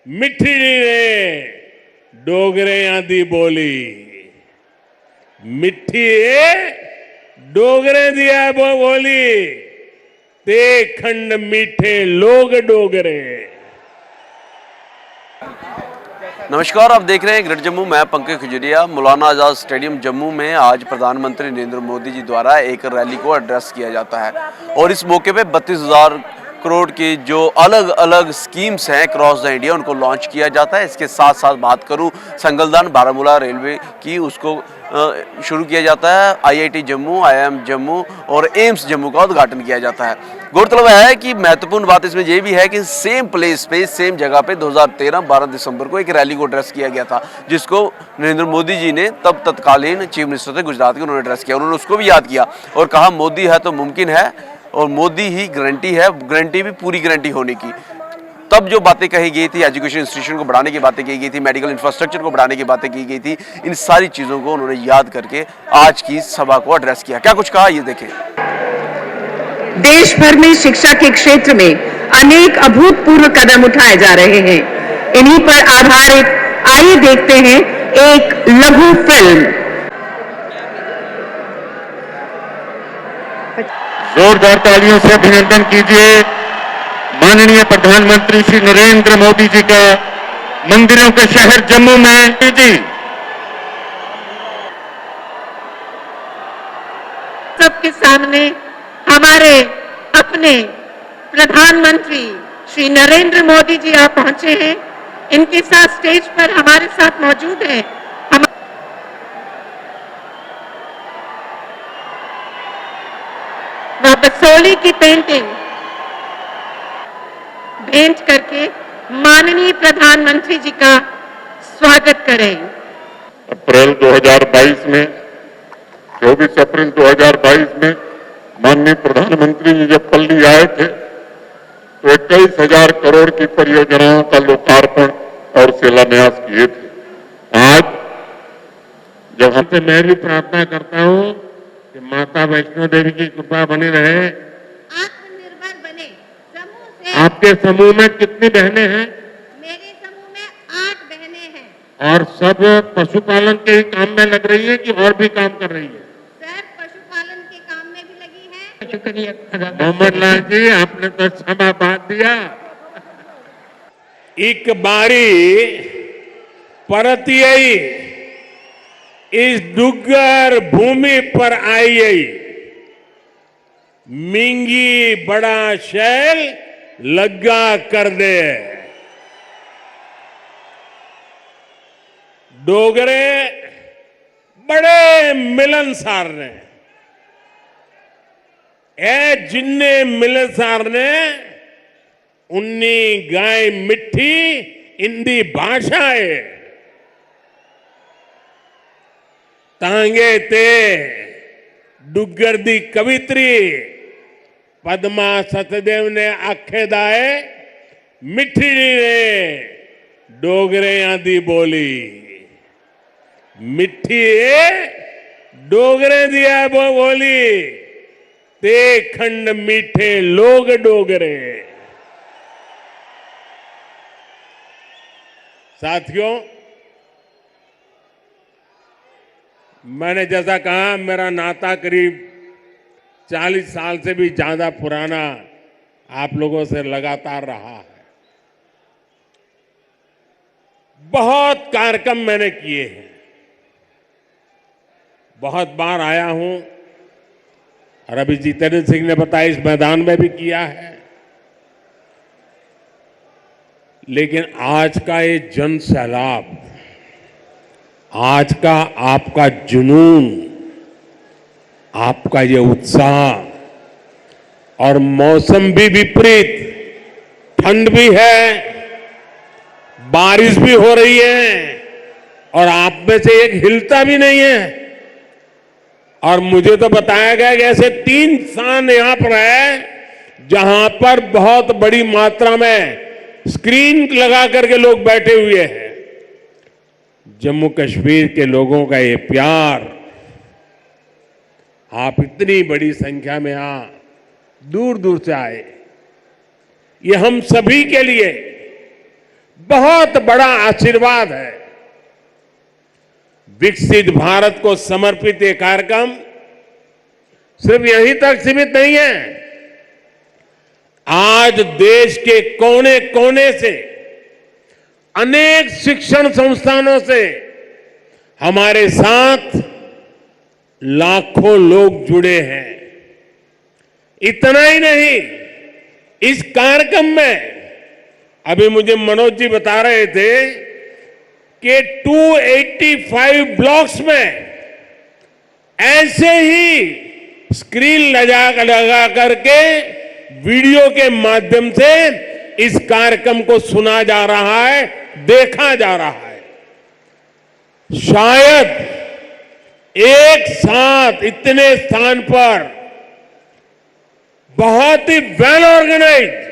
मिठी ने डोगरे दी बोली, मिठी डोगरे दिया बोली, ते खंड मीठे लोग डोगरे। नमस्कार, आप देख रहे हैं ग्रेट जम्मू। मैं पंकज खजुरिया। मौलाना आज़ाद स्टेडियम जम्मू में आज प्रधानमंत्री नरेंद्र मोदी जी द्वारा एक रैली को एड्रेस किया जाता है और इस मौके पे 32,000 करोड़ की जो अलग अलग स्कीम्स हैं क्रॉस द इंडिया उनको लॉन्च किया जाता है। इसके साथ साथ बात करूं संगलदान बारामूला रेलवे की, उसको शुरू किया जाता है। IIT जम्मू, IIM जम्मू और एम्स जम्मू का उद्घाटन किया जाता है। गौरतलब है कि महत्वपूर्ण बात इसमें यह भी है कि सेम प्लेस पे सेम जगह पे 2013 12 दिसंबर को एक रैली को एड्रेस किया गया था, जिसको नरेंद्र मोदी जी ने तब तत्कालीन चीफ मिनिस्टर थे गुजरात के, उन्होंने एड्रेस किया। उन्होंने उसको भी याद किया और कहा मोदी है तो मुमकिन है और मोदी ही गारंटी है, गारंटी भी पूरी गारंटी होने की। तब जो बातें कही गई थी, एजुकेशन इंस्टीट्यूशन को बढ़ाने की बातें की गई थी, मेडिकल इंफ्रास्ट्रक्चर को बढ़ाने की बातें की गई थी, इन सारी चीज़ों को उन्होंने याद करके आज की सभा को एड्रेस किया। क्या कुछ कहा, ये देखें। देश भर में शिक्षा के क्षेत्र में अनेक अभूतपूर्व कदम उठाए जा रहे हैं। इन्हीं पर आधारित आइए देखते हैं एक लघु फिल्म। जोरदार तालियों से अभिनंदन कीजिए माननीय प्रधानमंत्री श्री नरेंद्र मोदी जी का मंदिरों के शहर जम्मू में। जी सबके सामने हमारे अपने प्रधानमंत्री श्री नरेंद्र मोदी जी आप पहुंचे हैं। इनके साथ स्टेज पर हमारे साथ मौजूद हैं वह बसोली की पेंटिंग भेंट करके माननीय प्रधानमंत्री जी का स्वागत करें। अप्रैल 2022 में 24 अप्रैल 2022 में माननीय प्रधानमंत्री जी जब पल्ली आए थे तो 21,000 करोड़ की परियोजनाओं का लोकार्पण और शिलान्यास किए थे। आज जब हमसे मैं भी प्रार्थना करता हूं कि माता वैष्णो देवी की कृपा बनी रहे, आत्मनिर्भर बने। समूह से आपके समूह में कितनी बहनें हैं? मेरे समूह में 8 बहनें हैं। और सब पशुपालन के ही काम में लग रही है कि और भी काम कर रही है? सर पशुपालन के काम में भी लगी है। शुक्रिया मोहम्मद लाल जी, आपने तो क्षमा बात दिया। एक बारी परतियई इस डुग्गर भूमि पर आई, मिंगी बड़ा शैल लग्गा कर दे। डोगरे बड़े मिलनसार ने, ए जिन्ने मिलनसार ने उन्नी गाय मिठी इंदी भाषा है तांगे ते डुग्गर दी कवित्री पद्मा सतदेव ने आखे दाए मिठी ने डोगरे दी बोली, मिठी डोगरे दिया बोली, ते खंड मीठे लोग डोगरे। साथियों, मैंने जैसा कहा मेरा नाता करीब 40 साल से भी ज्यादा पुराना आप लोगों से लगातार रहा है। बहुत कार्यक्रम मैंने किए हैं, बहुत बार आया हूं और अभी जितेंद्र सिंह ने बताया इस मैदान में भी किया है। लेकिन आज का ये जन सैलाब, आज का आपका जुनून, आपका ये उत्साह, और मौसम भी विपरीत, ठंड भी है, बारिश भी हो रही है और आप में से एक हिलता भी नहीं है। और मुझे तो बताया गया कि ऐसे 3 स्थान यहां पर है जहां पर बहुत बड़ी मात्रा में स्क्रीन लगा करके लोग बैठे हुए हैं। जम्मू कश्मीर के लोगों का ये प्यार, आप इतनी बड़ी संख्या में यहां दूर दूर से आए, ये हम सभी के लिए बहुत बड़ा आशीर्वाद है। विकसित भारत को समर्पित ये कार्यक्रम सिर्फ यहीं तक सीमित नहीं है। आज देश के कोने कोने से, अनेक शिक्षण संस्थानों से हमारे साथ लाखों लोग जुड़े हैं। इतना ही नहीं, इस कार्यक्रम में अभी मुझे मनोज जी बता रहे थे कि 285 ब्लॉक्स में ऐसे ही स्क्रीन लगा करके वीडियो के माध्यम से इस कार्यक्रम को सुना जा रहा है, देखा जा रहा है। शायद एक साथ इतने स्थान पर बहुत ही वेल ऑर्गेनाइज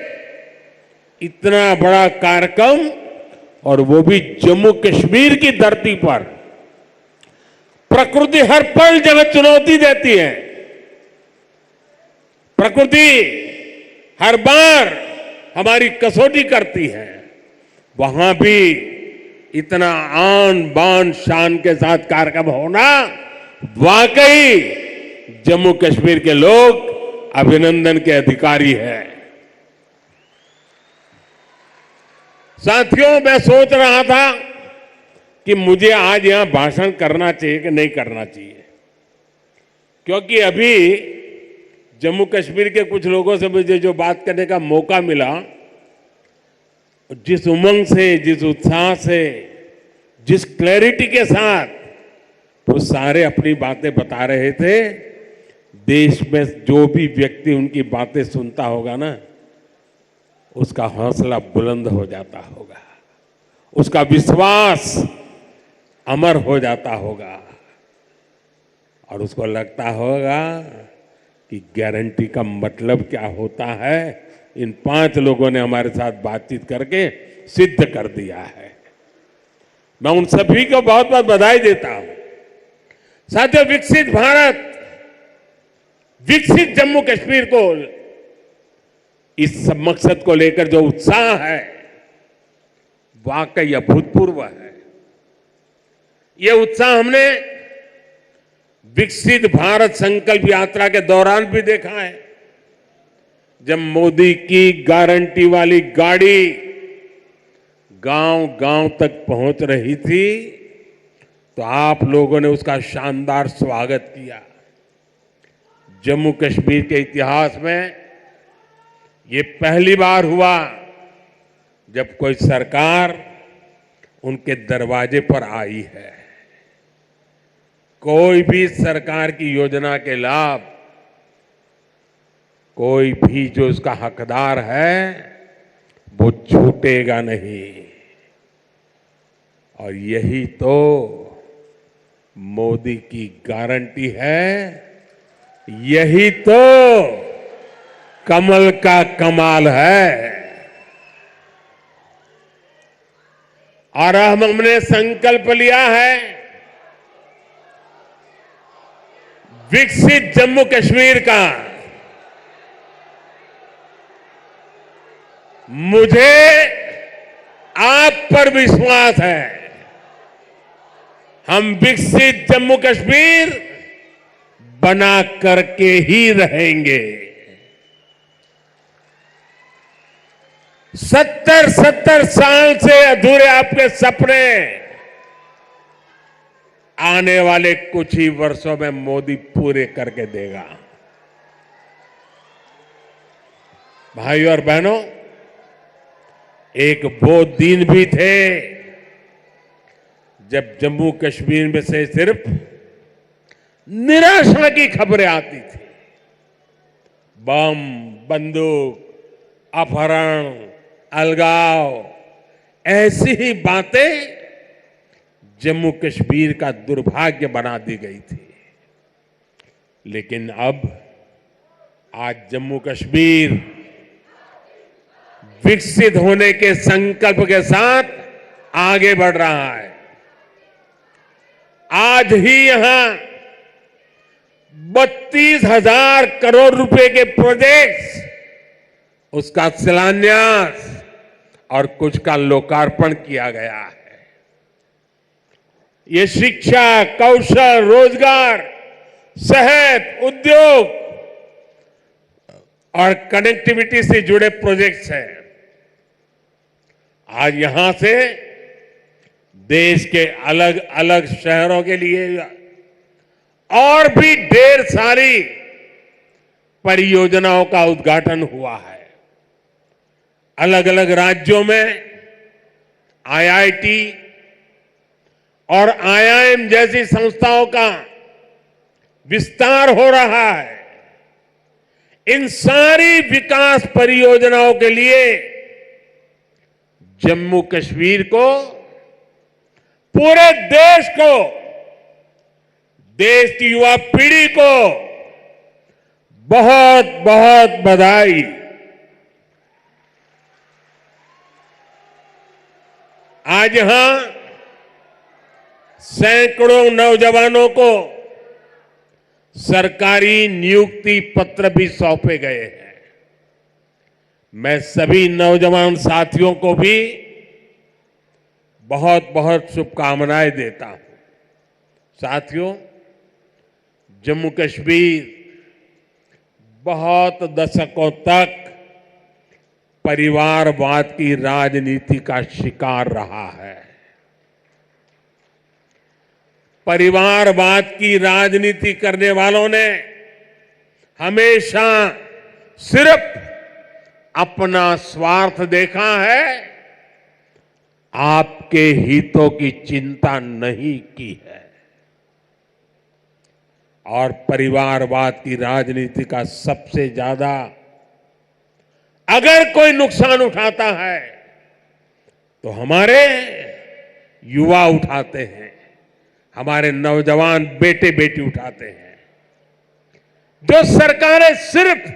इतना बड़ा कार्यक्रम, और वो भी जम्मू कश्मीर की धरती पर। प्रकृति हर पल जगह चुनौती देती है। प्रकृति हर बार हमारी कसौटी करती है। वहां भी इतना आन बान शान के साथ कार्यक्रम होना, वाकई जम्मू कश्मीर के लोग अभिनंदन के अधिकारी हैं। साथियों, मैं सोच रहा था कि मुझे आज यहां भाषण करना चाहिए कि नहीं करना चाहिए, क्योंकि अभी जम्मू कश्मीर के कुछ लोगों से मुझे जो बात करने का मौका मिला, जिस उमंग से, जिस उत्साह से, जिस क्लैरिटी के साथ वो सारे अपनी बातें बता रहे थे, देश में जो भी व्यक्ति उनकी बातें सुनता होगा ना, उसका हौसला बुलंद हो जाता होगा, उसका विश्वास अमर हो जाता होगा, और उसको लगता होगा कि गारंटी का मतलब क्या होता है, इन 5 लोगों ने हमारे साथ बातचीत करके सिद्ध कर दिया है। मैं उन सभी को बहुत बहुत बधाई देता हूं। साथियों, विकसित भारत, विकसित जम्मू कश्मीर को, इस सब मकसद को लेकर जो उत्साह है, वाकई अभूतपूर्व है। यह उत्साह हमने विकसित भारत संकल्प यात्रा के दौरान भी देखा है। जब मोदी की गारंटी वाली गाड़ी गांव गांव तक पहुंच रही थी, तो आप लोगों ने उसका शानदार स्वागत किया। जम्मू कश्मीर के इतिहास में ये पहली बार हुआ जब कोई सरकार उनके दरवाजे पर आई है। कोई भी सरकार की योजना के लाभ, कोई भी जो उसका हकदार है, वो छूटेगा नहीं। और यही तो मोदी की गारंटी है, यही तो कमल का कमाल है। और हमने संकल्प लिया है, विकसित जम्मू कश्मीर का। मुझे आप पर विश्वास है, हम विकसित जम्मू कश्मीर बना करके ही रहेंगे। 70 साल से अधूरे आपके सपने आने वाले कुछ ही वर्षों में मोदी पूरे करके देगा। भाइयों और बहनों, एक वो दिन भी थे जब जम्मू कश्मीर में से सिर्फ निराशा की खबरें आती थी। बम, बंदूक, अपहरण, अलगाव, ऐसी ही बातें जम्मू कश्मीर का दुर्भाग्य बना दी गई थी। लेकिन अब आज जम्मू कश्मीर विकसित होने के संकल्प के साथ आगे बढ़ रहा है। आज ही यहां 32,000 करोड़ रुपए के प्रोजेक्ट्स, उसका शिलान्यास और कुछ का लोकार्पण किया गया है। ये शिक्षा, कौशल, रोजगार, सेहत, उद्योग और कनेक्टिविटी से जुड़े प्रोजेक्ट्स हैं। आज यहां से देश के अलग अलग शहरों के लिए और भी ढेर सारी परियोजनाओं का उद्घाटन हुआ है। अलग अलग राज्यों में आईआईटी और आईआईएम जैसी संस्थाओं का विस्तार हो रहा है। इन सारी विकास परियोजनाओं के लिए जम्मू कश्मीर को, पूरे देश को, देश की युवा पीढ़ी को बहुत बहुत बधाई। आज यहां सैकड़ों नौजवानों को सरकारी नियुक्ति पत्र भी सौंपे गए हैं। मैं सभी नौजवान साथियों को भी बहुत बहुत शुभकामनाएं देता हूं। साथियों, जम्मू कश्मीर बहुत दशकों तक परिवारवाद की राजनीति का शिकार रहा है। परिवारवाद की राजनीति करने वालों ने हमेशा सिर्फ अपना स्वार्थ देखा है, आपके हितों की चिंता नहीं की है। और परिवारवाद की राजनीति का सबसे ज्यादा अगर कोई नुकसान उठाता है तो हमारे युवा उठाते हैं, हमारे नौजवान बेटे बेटी उठाते हैं। जो सरकारें सिर्फ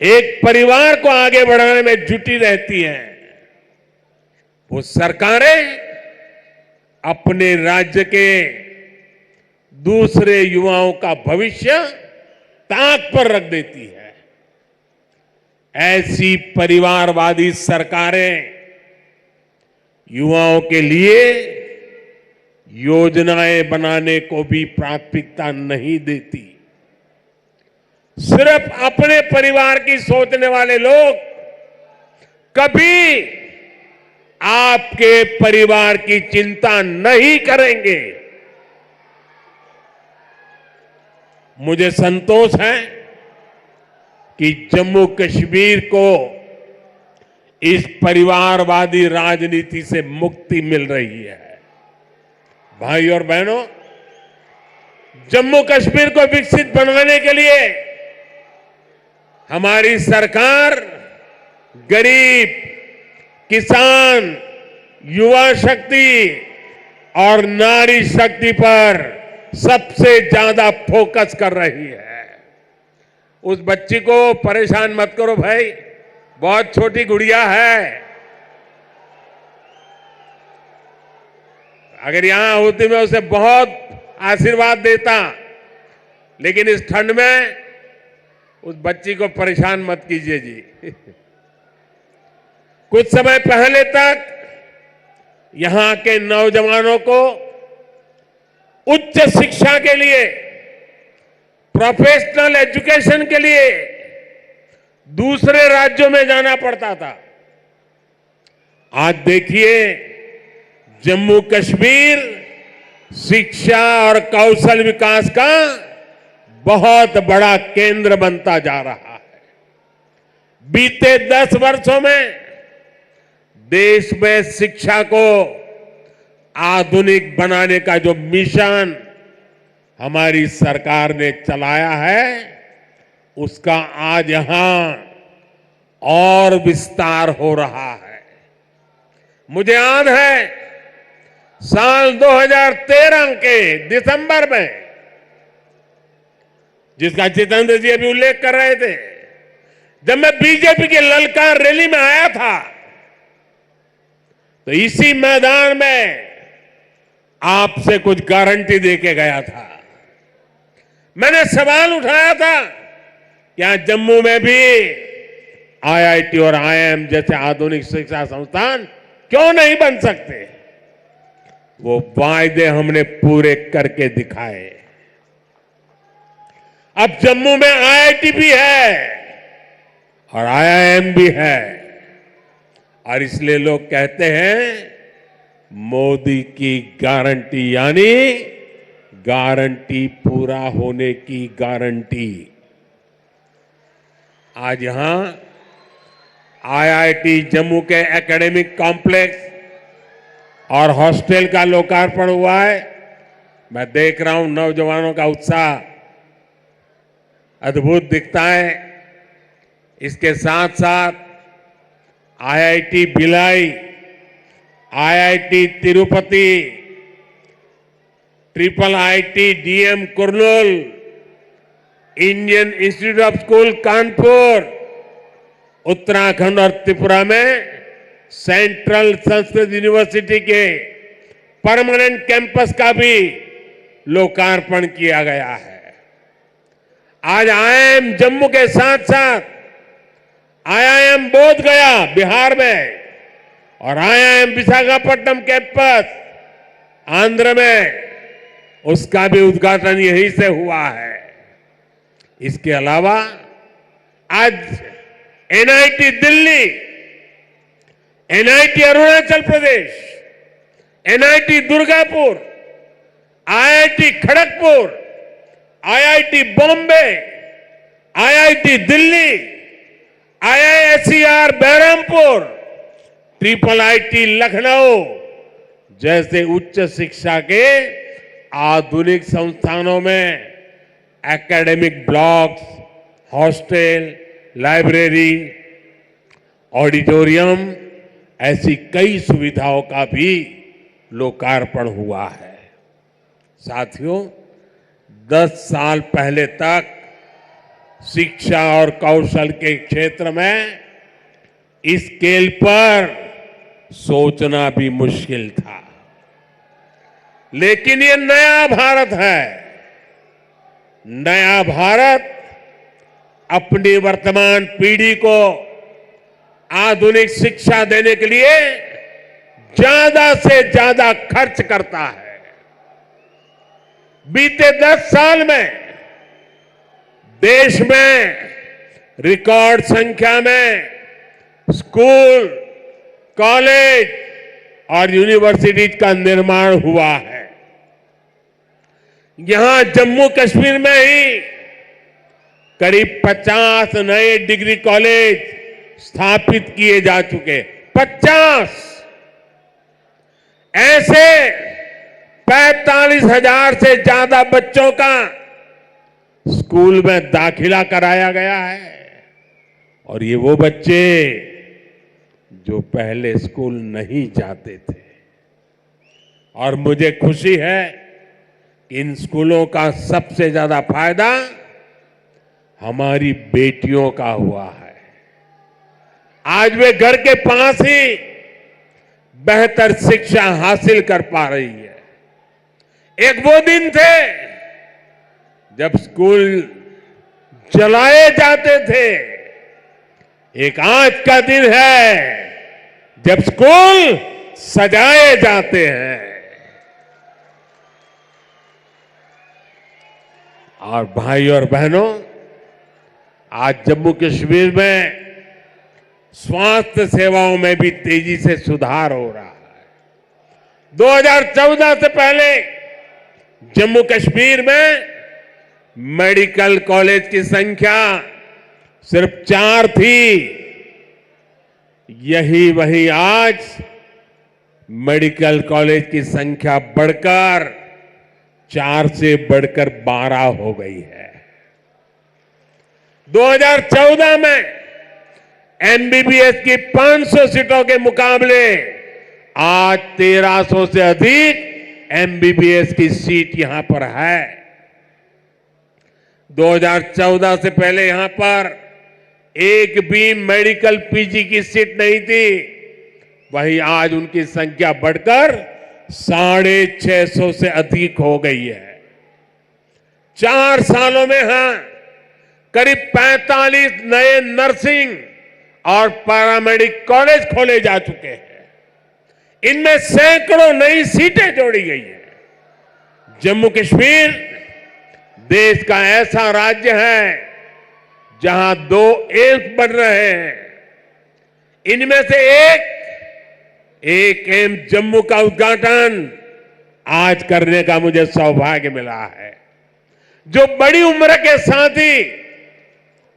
एक परिवार को आगे बढ़ाने में जुटी रहती हैं, वो सरकारें अपने राज्य के दूसरे युवाओं का भविष्य ताक पर रख देती है। ऐसी परिवारवादी सरकारें युवाओं के लिए योजनाएं बनाने को भी प्राथमिकता नहीं देती। सिर्फ अपने परिवार की सोचने वाले लोग कभी आपके परिवार की चिंता नहीं करेंगे। मुझे संतोष है कि जम्मू कश्मीर को इस परिवारवादी राजनीति से मुक्ति मिल रही है। भाई और बहनों, जम्मू कश्मीर को विकसित बनाने के लिए हमारी सरकार गरीब, किसान, युवा शक्ति और नारी शक्ति पर सबसे ज्यादा फोकस कर रही है। उस बच्ची को परेशान मत करो भाई, बहुत छोटी गुड़िया है। अगर यहां होती मैं उसे बहुत आशीर्वाद देता, लेकिन इस ठंड में उस बच्ची को परेशान मत कीजिए जी। कुछ समय पहले तक यहां के नौजवानों को उच्च शिक्षा के लिए, प्रोफेशनल एजुकेशन के लिए दूसरे राज्यों में जाना पड़ता था। आज देखिए, जम्मू कश्मीर शिक्षा और कौशल विकास का बहुत बड़ा केंद्र बनता जा रहा है। बीते 10 वर्षों में देश में शिक्षा को आधुनिक बनाने का जो मिशन हमारी सरकार ने चलाया है, उसका आज यहां और विस्तार हो रहा है। मुझे याद है साल 2013 के दिसंबर में, जिसका जितेंद्र जी अभी उल्लेख कर रहे थे, जब मैं बीजेपी के ललकार रैली में आया था, तो इसी मैदान में आपसे कुछ गारंटी देके गया था। मैंने सवाल उठाया था, क्या जम्मू में भी आईआईटी और आईआईएम जैसे आधुनिक शिक्षा संस्थान क्यों नहीं बन सकते? वो वायदे हमने पूरे करके दिखाए। अब जम्मू में आईआईटी भी है और आईआईएम भी है, और इसलिए लोग कहते हैं मोदी की गारंटी यानी गारंटी पूरा होने की गारंटी। आज यहां आईआईटी जम्मू के एकेडमिक कॉम्प्लेक्स और हॉस्टल का लोकार्पण हुआ है। मैं देख रहा हूं नौजवानों का उत्साह अद्भुत दिखता है। इसके साथ साथ IIT Bhilai, IIT Tirupati, triple IT DM Kurnool, Indian institute of school Kanpur, Uttarakhand और त्रिपुरा में सेंट्रल संस्कृत यूनिवर्सिटी के परमानेंट कैंपस का भी लोकार्पण किया गया है। आज आईआईएम जम्मू के साथ साथ आईआईएम बोध गया बिहार में और आईआईएम विशाखापट्टनम कैंपस आंध्र में, उसका भी उद्घाटन यहीं से हुआ है। इसके अलावा आज NIT Delhi, NIT Arunachal Pradesh, NIT Durgapur, IIT Kharagpur, IIT Bombay, IIT Delhi, IISER Berhampur, triple IT Lucknow जैसे उच्च शिक्षा के आधुनिक संस्थानों में academic blocks, hostel, library, auditorium, ऐसी कई सुविधाओं का भी लोकार्पण हुआ है। साथियों, 10 साल पहले तक शिक्षा और कौशल के क्षेत्र में इस स्केल पर सोचना भी मुश्किल था, लेकिन ये नया भारत है। नया भारत अपनी वर्तमान पीढ़ी को आधुनिक शिक्षा देने के लिए ज्यादा से ज्यादा खर्च करता है। बीते 10 साल में देश में रिकॉर्ड संख्या में स्कूल, कॉलेज और यूनिवर्सिटीज का निर्माण हुआ है। यहां जम्मू कश्मीर में ही करीब 50 नए डिग्री कॉलेज स्थापित किए जा चुके। 50 ऐसे 45,000 से ज्यादा बच्चों का स्कूल में दाखिला कराया गया है, और ये वो बच्चे जो पहले स्कूल नहीं जाते थे। और मुझे खुशी है कि इन स्कूलों का सबसे ज्यादा फायदा हमारी बेटियों का हुआ है। आज वे घर के पास ही बेहतर शिक्षा हासिल कर पा रही है। एक वो दिन थे जब स्कूल जलाए जाते थे, एक आज का दिन है जब स्कूल सजाए जाते हैं। और भाई और बहनों, आज जम्मू कश्मीर में स्वास्थ्य सेवाओं में भी तेजी से सुधार हो रहा है। 2014 से पहले जम्मू कश्मीर में मेडिकल कॉलेज की संख्या सिर्फ 4 थी। यही वही आज मेडिकल कॉलेज की संख्या बढ़कर 4 से बढ़कर 12 हो गई है। 2014 में एमबीबीएस की 500 सीटों के मुकाबले आज 1300 से अधिक एमबीबीएस की सीट यहां पर है। 2014 से पहले यहां पर एक भी मेडिकल पीजी की सीट नहीं थी, वही आज उनकी संख्या बढ़कर 650 से अधिक हो गई है। 4 सालों में करीब 45 नए नर्सिंग और पैरामेडिक कॉलेज खोले जा चुके हैं। इनमें सैकड़ों नई सीटें जोड़ी गई हैं। जम्मू कश्मीर देश का ऐसा राज्य है जहां 2 एम्स बन रहे हैं। इनमें से एक एम्स जम्मू का उद्घाटन आज करने का मुझे सौभाग्य मिला है। जो बड़ी उम्र के साथी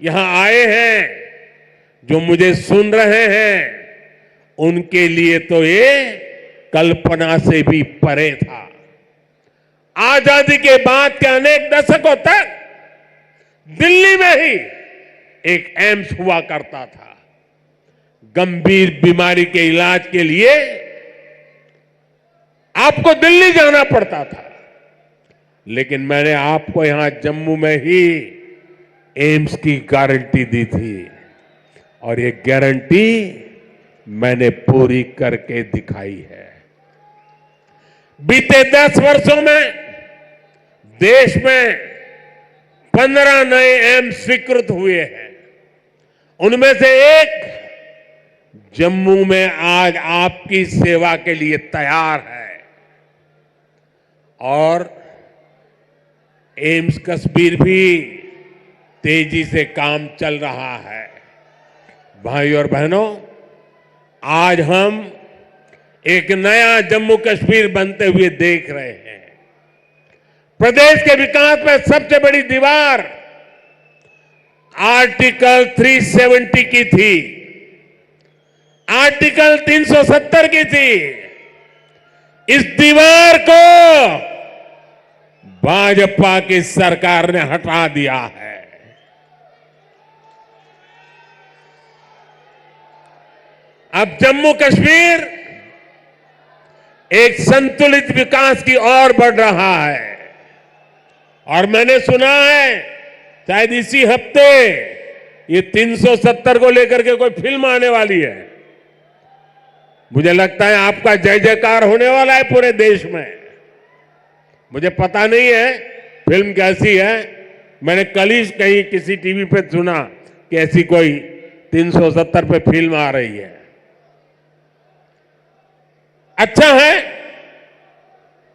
यहां आए हैं, जो मुझे सुन रहे हैं, उनके लिए तो ये कल्पना से भी परे था। आजादी के बाद के अनेक दशकों तक दिल्ली में ही एक एम्स हुआ करता था। गंभीर बीमारी के इलाज के लिए आपको दिल्ली जाना पड़ता था, लेकिन मैंने आपको यहां जम्मू में ही एम्स की गारंटी दी थी और ये गारंटी मैंने पूरी करके दिखाई है। बीते 10 वर्षों में देश में 15 नए एम्स स्वीकृत हुए हैं। उनमें से एक जम्मू में आज आपकी सेवा के लिए तैयार है और एम्स कश्मीर भी तेजी से काम चल रहा है। भाई और बहनों, आज हम एक नया जम्मू कश्मीर बनते हुए देख रहे हैं। प्रदेश के विकास में सबसे बड़ी दीवार आर्टिकल 370 की थी, आर्टिकल 370 की थी। इस दीवार को भाजपा की सरकार ने हटा दिया है। अब जम्मू कश्मीर एक संतुलित विकास की ओर बढ़ रहा है और मैंने सुना है शायद इसी हफ्ते ये 370 को लेकर के कोई फिल्म आने वाली है। मुझे लगता है आपका जय जयकार होने वाला है पूरे देश में। मुझे पता नहीं है फिल्म कैसी है। मैंने कल ही कहीं किसी टीवी पे सुना कि ऐसी कोई 370 पे फिल्म आ रही है। अच्छा है,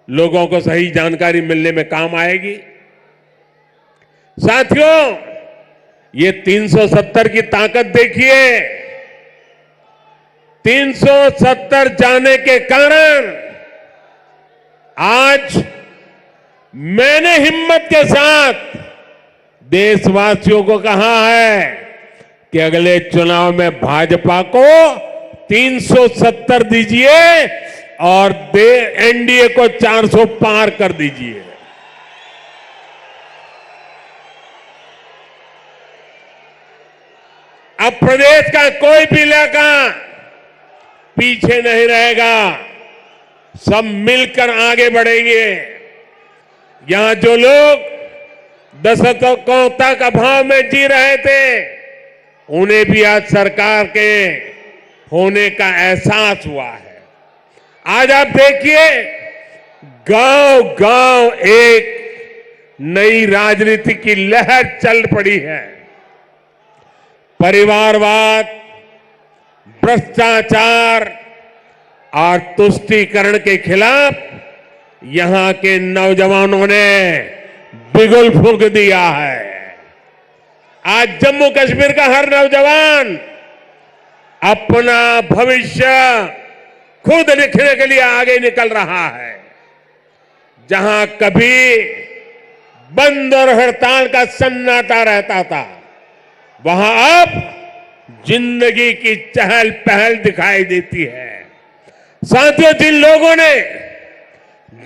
लोगों को सही जानकारी मिलने में काम आएगी। साथियों, ये 370 की ताकत देखिए। 370 जाने के कारण आज मैंने हिम्मत के साथ देशवासियों को कहा है कि अगले चुनाव में भाजपा को 370 दीजिए और एनडीए को 400 पार कर दीजिए। अब प्रदेश का कोई भी इलाका पीछे नहीं रहेगा, सब मिलकर आगे बढ़ेंगे। यहां जो लोग दशकों तक अभाव में जी रहे थे, उन्हें भी आज सरकार के होने का एहसास हुआ है। आज आप देखिए, गांव गांव एक नई राजनीति की लहर चल पड़ी है। परिवारवाद, भ्रष्टाचार और तुष्टीकरण के खिलाफ यहां के नौजवानों ने बिगुल फूंक दिया है। आज जम्मू कश्मीर का हर नौजवान अपना भविष्य खुद लिखने के लिए आगे निकल रहा है। जहां कभी बंद और हड़ताल का सन्नाटा रहता था, वहां अब जिंदगी की चहल पहल दिखाई देती है। साथियों, जिन लोगों ने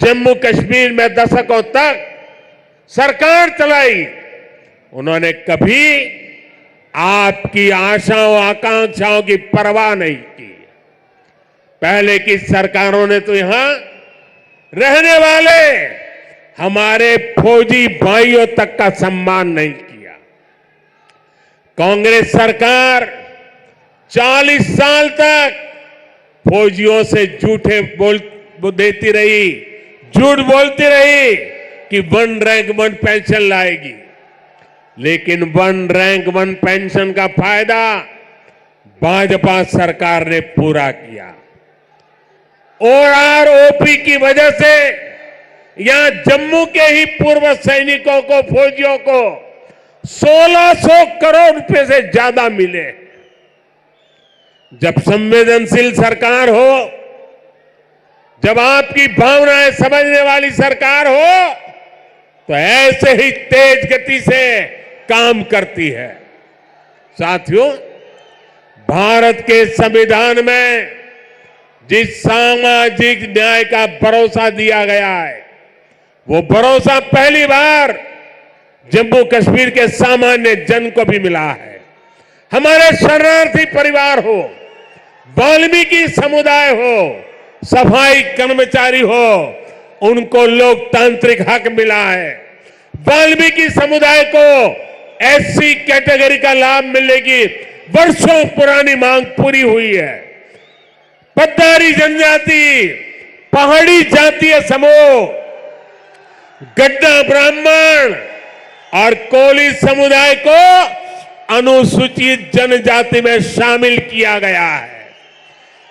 जम्मू कश्मीर में दशकों तक सरकार चलाई, उन्होंने कभी आपकी आशाओं आकांक्षाओं की परवाह नहीं की। पहले की सरकारों ने तो यहां रहने वाले हमारे फौजी भाइयों तक का सम्मान नहीं किया। कांग्रेस सरकार 40 साल तक फौजियों से झूठ बोलती रही कि 1 रैंक 1 पेंशन लाएगी, लेकिन 1 रैंक 1 पेंशन का फायदा भाजपा सरकार ने पूरा किया। ओआरओपी की वजह से यहां जम्मू के ही पूर्व सैनिकों को, फौजियों को 1600 करोड़ रुपए से ज्यादा मिले। जब संवेदनशील सरकार हो, जब आपकी भावनाएं समझने वाली सरकार हो, तो ऐसे ही तेज गति से काम करती है। साथियों, भारत के संविधान में जिस सामाजिक न्याय का भरोसा दिया गया है, वो भरोसा पहली बार जम्मू कश्मीर के सामान्य जन को भी मिला है। हमारे शरणार्थी परिवार हो, वाल्मीकि समुदाय हो, सफाई कर्मचारी हो, उनको लोकतांत्रिक हक मिला है। वाल्मीकि समुदाय को एससी कैटेगरी का लाभ मिलने की वर्षों पुरानी मांग पूरी हुई है। पद्दारी जनजाति, पहाड़ी जातीय समूह, गड्ढा ब्राह्मण और कोली समुदाय को अनुसूचित जनजाति में शामिल किया गया है।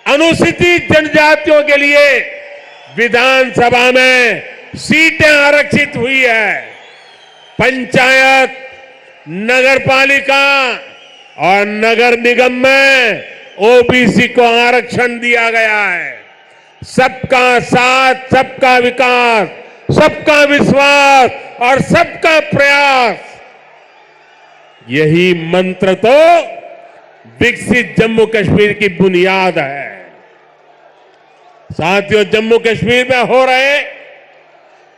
अनुसूचित जनजातियों के लिए विधानसभा में सीटें आरक्षित हुई है। पंचायत, नगरपालिका और नगर निगम में ओबीसी को आरक्षण दिया गया है। सबका साथ, सबका विकास, सबका विश्वास और सबका प्रयास, यही मंत्र तो विकसित जम्मू कश्मीर की बुनियाद है। साथियों, जम्मू कश्मीर में हो रहे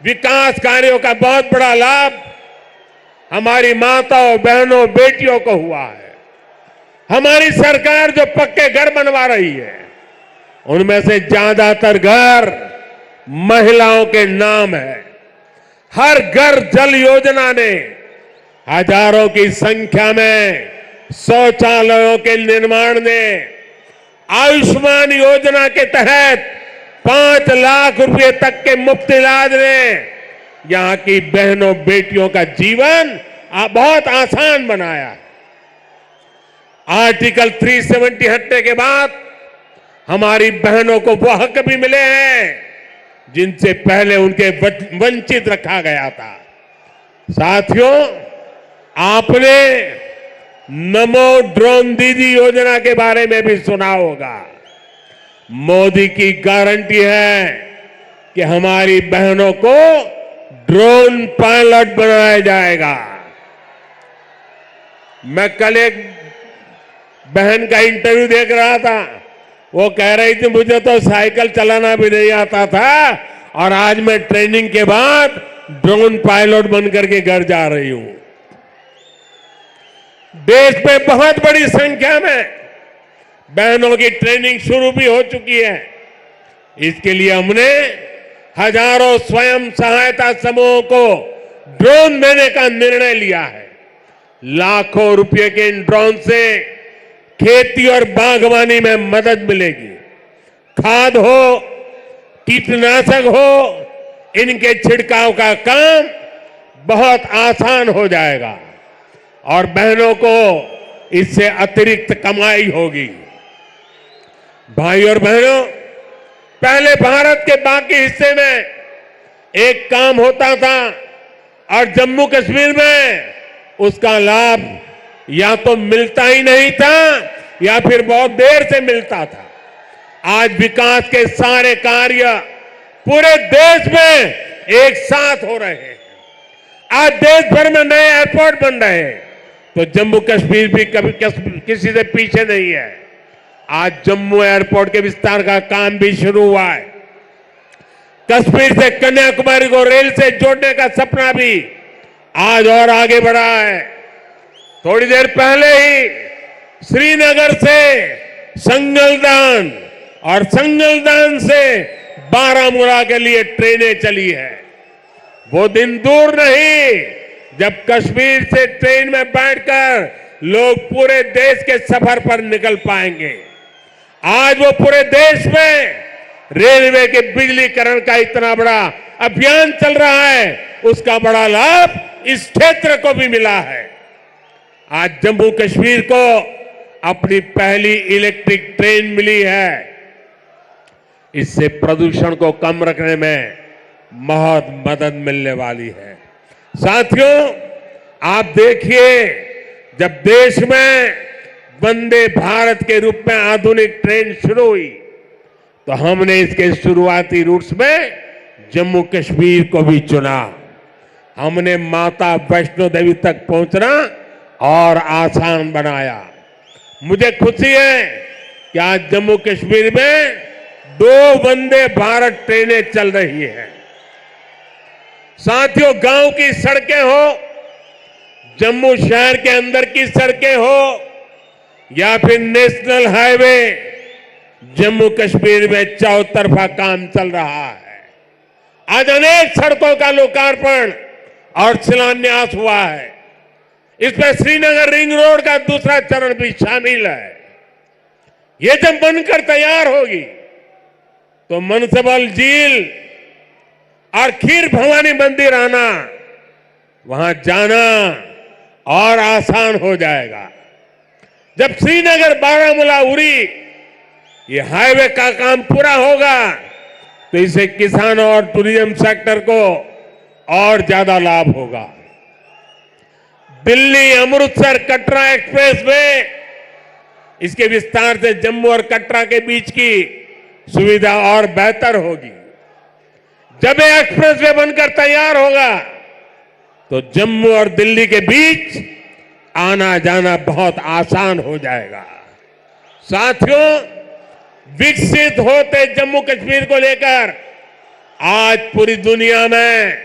विकास कार्यों का बहुत बड़ा लाभ हमारी माताओं, बहनों, बेटियों को हुआ है। हमारी सरकार जो पक्के घर बनवा रही है, उनमें से ज्यादातर घर महिलाओं के नाम है। हर घर जल योजना ने हजारों की संख्या में शौचालयों के निर्माण ने, आयुष्मान योजना के तहत 5 लाख रुपए तक के मुफ्त इलाज ने यहां की बहनों, बेटियों का जीवन बहुत आसान बनाया। आर्टिकल 370 हटने के बाद हमारी बहनों को वो हक भी मिले हैं जिनसे पहले उनके वंचित रखा गया था। साथियों, आपने नमो ड्रोन दीदी योजना के बारे में भी सुना होगा। मोदी की गारंटी है कि हमारी बहनों को ड्रोन पायलट बनाया जाएगा। मैं कल एक बहन का इंटरव्यू देख रहा था, वो कह रही थी मुझे तो साइकिल चलाना भी नहीं आता था और आज मैं ट्रेनिंग के बाद ड्रोन पायलट बनकर के घर जा रही हूं। देश में बहुत बड़ी संख्या में बहनों की ट्रेनिंग शुरू भी हो चुकी है। इसके लिए हमने हजारों स्वयं सहायता समूहों को ड्रोन देने का निर्णय लिया है। लाखों रुपए के इन ड्रोन से खेती और बागवानी में मदद मिलेगी। खाद हो, कीटनाशक हो, इनके छिड़काव का काम बहुत आसान हो जाएगा और बहनों को इससे अतिरिक्त कमाई होगी। भाई और बहनों, पहले भारत के बाकी हिस्से में एक काम होता था और जम्मू कश्मीर में उसका लाभ या तो मिलता ही नहीं था या फिर बहुत देर से मिलता था। आज विकास के सारे कार्य पूरे देश में एक साथ हो रहे हैं। आज देश भर में नए एयरपोर्ट बन रहे हैं, तो जम्मू कश्मीर भी कभी किसी से पीछे नहीं है। आज जम्मू एयरपोर्ट के विस्तार का काम भी शुरू हुआ है। कश्मीर से कन्याकुमारी को रेल से जोड़ने का सपना भी आज और आगे बढ़ा है। थोड़ी देर पहले ही श्रीनगर से संगलदान और संगलदान से बारामूला के लिए ट्रेनें चली है। वो दिन दूर नहीं जब कश्मीर से ट्रेन में बैठकर लोग पूरे देश के सफर पर निकल पाएंगे। आज वो पूरे देश में रेलवे के बिजलीकरण का इतना बड़ा अभियान चल रहा है, उसका बड़ा लाभ इस क्षेत्र को भी मिला है। आज जम्मू कश्मीर को अपनी पहली इलेक्ट्रिक ट्रेन मिली है। इससे प्रदूषण को कम रखने में बहुत मदद मिलने वाली है। साथियों, आप देखिए, जब देश में वंदे भारत के रूप में आधुनिक ट्रेन शुरू हुई तो हमने इसके शुरुआती रूट्स में जम्मू कश्मीर को भी चुना। हमने माता वैष्णो देवी तक पहुंचना और आसान बनाया। मुझे खुशी है कि आज जम्मू कश्मीर में 2 वंदे भारत ट्रेनें चल रही हैं। साथियों, गांव की सड़कें हो, जम्मू शहर के अंदर की सड़कें हो या फिर नेशनल हाईवे, जम्मू कश्मीर में चौतरफा काम चल रहा है। आज अनेक सड़कों का लोकार्पण और शिलान्यास हुआ है। इसमें श्रीनगर रिंग रोड का दूसरा चरण भी शामिल है। ये जब बनकर तैयार होगी तो मनसबल झील और खीर भवानी मंदिर आना, वहां जाना और आसान हो जाएगा। जब श्रीनगर बारामूला उरी ये हाईवे का काम पूरा होगा तो इससे किसानों और टूरिज्म सेक्टर को और ज्यादा लाभ होगा। दिल्ली अमृतसर कटरा एक्सप्रेस वे, इसके विस्तार से जम्मू और कटरा के बीच की सुविधा और बेहतर होगी। जब ये एक्सप्रेस वे बनकर तैयार होगा तो जम्मू और दिल्ली के बीच आना जाना बहुत आसान हो जाएगा। साथियों, विकसित होते जम्मू कश्मीर को लेकर आज पूरी दुनिया में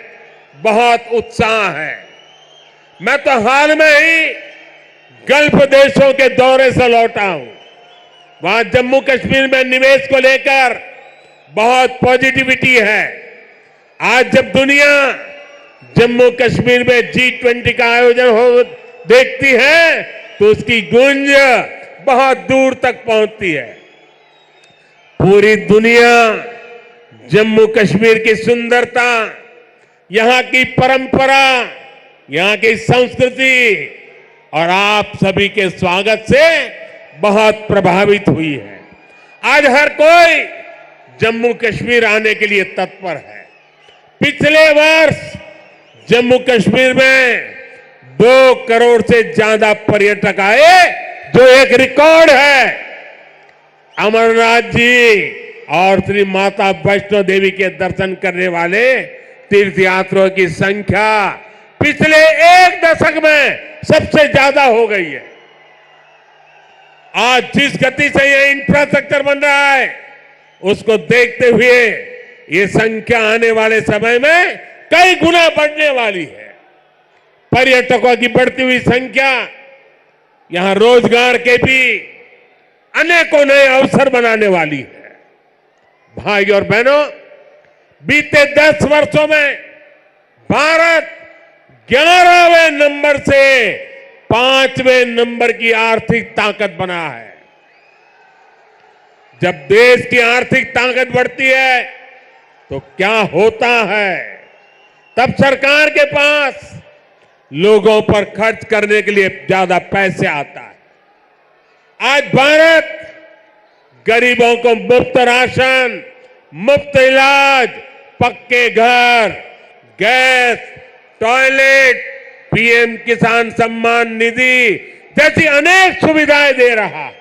बहुत उत्साह है। मैं तो हाल में ही गल्फ देशों के दौरे से लौटा हूं। वहां जम्मू कश्मीर में निवेश को लेकर बहुत पॉजिटिविटी है। आज जब दुनिया जम्मू कश्मीर में G20 का आयोजन हो देखती है तो उसकी गूंज बहुत दूर तक पहुंचती है। पूरी दुनिया जम्मू कश्मीर की सुंदरता, यहां की परंपरा, यहां की संस्कृति और आप सभी के स्वागत से बहुत प्रभावित हुई है। आज हर कोई जम्मू कश्मीर आने के लिए तत्पर है। पिछले वर्ष जम्मू कश्मीर में 2 करोड़ से ज्यादा पर्यटक आए, जो एक रिकॉर्ड है। अमरनाथ जी और श्री माता वैष्णो देवी के दर्शन करने वाले तीर्थयात्रियों की संख्या पिछले 1 दशक में सबसे ज्यादा हो गई है। आज जिस गति से यह इंफ्रास्ट्रक्चर बन रहा है, उसको देखते हुए ये संख्या आने वाले समय में कई गुना बढ़ने वाली है। पर्यटकों की बढ़ती हुई संख्या यहां रोजगार के भी अनेकों नए अवसर बनाने वाली है। भाई और बहनों, बीते 10 वर्षों में भारत 11वें नंबर से 5वें नंबर की आर्थिक ताकत बना है। जब देश की आर्थिक ताकत बढ़ती है तो क्या होता है? तब सरकार के पास लोगों पर खर्च करने के लिए ज्यादा पैसे आता है। आज भारत गरीबों को मुफ्त राशन, मुफ्त इलाज, पक्के घर, गैस, टॉयलेट, पीएम किसान सम्मान निधि जैसी अनेक सुविधाएं दे रहा है।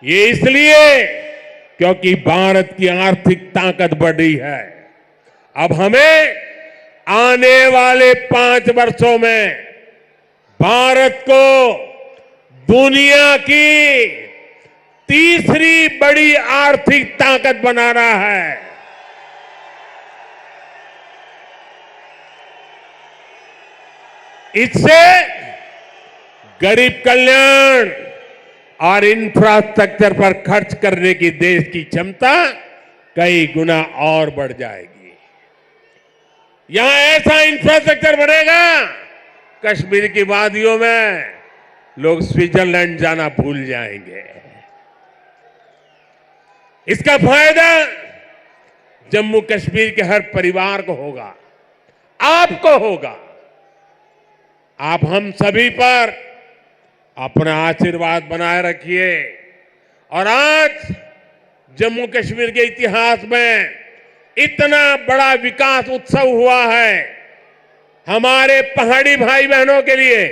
ये इसलिए क्योंकि भारत की आर्थिक ताकत बढ़ी है। अब हमें आने वाले 5 वर्षों में भारत को दुनिया की तीसरी बड़ी आर्थिक ताकत बनाना है। इससे गरीब कल्याण और इंफ्रास्ट्रक्चर पर खर्च करने की देश की क्षमता कई गुना और बढ़ जाएगी। यहां ऐसा इंफ्रास्ट्रक्चर बनेगा, कश्मीर की वादियों में लोग स्विट्जरलैंड जाना भूल जाएंगे। इसका फायदा जम्मू कश्मीर के हर परिवार को होगा, आपको होगा। आप हम सभी पर अपना आशीर्वाद बनाए रखिए। और आज जम्मू कश्मीर के इतिहास में इतना बड़ा विकास उत्सव हुआ है, हमारे पहाड़ी भाई बहनों के लिए,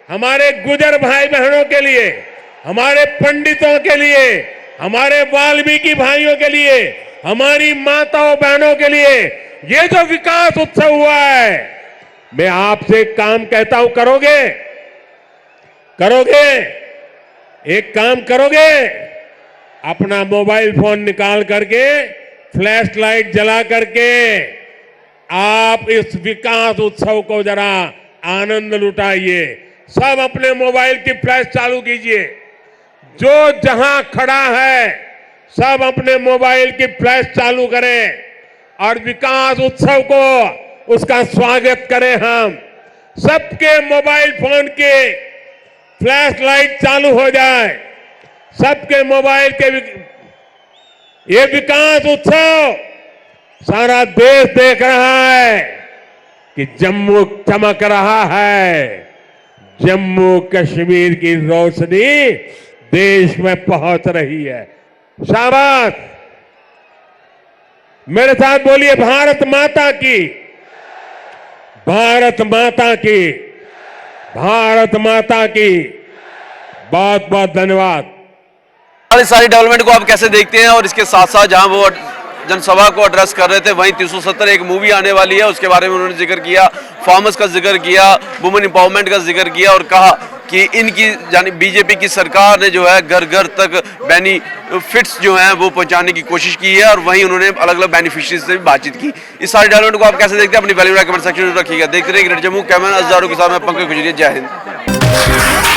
हमारे गुजर भाई बहनों के लिए, हमारे पंडितों के लिए, हमारे वाल्मीकि भाइयों के लिए, हमारी माताओं बहनों के लिए ये जो विकास उत्सव हुआ है, मैं आपसे एक काम कहता हूं, करोगे? करोगे? एक काम करोगे? अपना मोबाइल फोन निकाल करके, फ्लैश लाइट जला करके आप इस विकास उत्सव को जरा आनंद लुटाइए। सब अपने मोबाइल की फ्लैश चालू कीजिए। जो जहां खड़ा है सब अपने मोबाइल की फ्लैश चालू करें और विकास उत्सव को उसका स्वागत करें। हम सबके मोबाइल फोन के फ्लैश लाइट चालू हो जाए, सबके मोबाइल के ये विकास उत्सव सारा देश देख रहा है कि जम्मू चमक रहा है। जम्मू कश्मीर की रोशनी देश में पहुंच रही है। शाबाश, मेरे साथ बोलिए, भारत माता की, भारत माता की, भारत माता की। बहुत बहुत धन्यवाद। सारी डेवलपमेंट को आप कैसे देखते हैं? और इसके साथ साथ जहां वो जनसभा को एड्रेस कर रहे थे, वहीं 370 एक मूवी आने वाली है, उसके बारे में उन्होंने जिक्र किया, फार्मर्स का जिक्र किया, वुमेन एम्पावरमेंट का जिक्र किया और कहा कि इनकी यानी बीजेपी की सरकार ने जो है घर घर तक बेनिफिट्स जो हैं वो पहुंचाने की कोशिश की है। और वहीं उन्होंने अलग अलग बेनिफिशियरीज से भी बातचीत की। इस सारी डेवलपमेंट को आप कैसे देखते हैं? अपनी वैल्यू कमेंट सेक्शन में रखिएगा। देखते रहिए ग्रेट जम्मू। कैमरा अज़ारों के साथ मैं पंकज खुजरिया। जय हिंद।